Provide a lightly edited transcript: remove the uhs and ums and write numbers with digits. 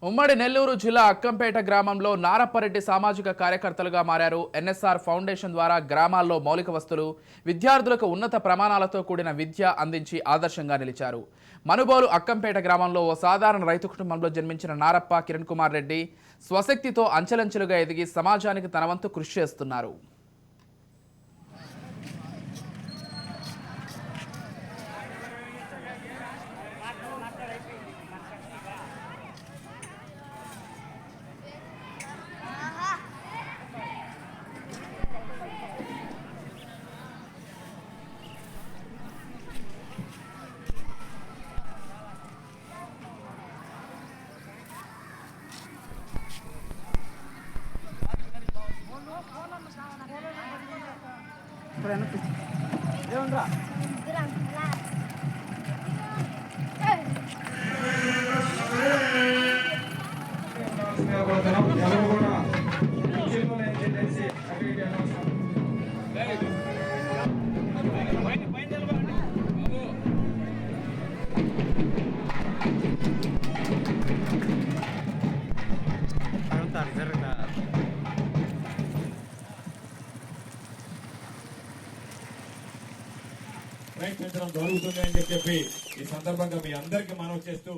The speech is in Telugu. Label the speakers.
Speaker 1: ఉమ్మడి నెల్లూరు జిల్లా అక్కంపేట గ్రామంలో నారప్పరెడ్డి సామాజిక కార్యకర్తలుగా మారారు. ఎన్ఎస్ఆర్ ఫౌండేషన్ ద్వారా గ్రామాల్లో మౌలిక వస్తువులు, విద్యార్థులకు ఉన్నత ప్రమాణాలతో కూడిన విద్య అందించి ఆదర్శంగా నిలిచారు. మనుబోలు అక్కంపేట గ్రామంలో ఓ సాధారణ రైతు కుటుంబంలో జన్మించిన నారప్ప కిరణ్ కుమార్ రెడ్డి స్వశక్తితో అంచెలంచెలుగా ఎదిగి సమాజానికి తన వంతు కృషి చేస్తున్నారు.
Speaker 2: ప్రయత్నించడం జరుగుతుంది అని చెప్పి ఈ సందర్భంగా మీ అందరికీ మనవి చేస్తూ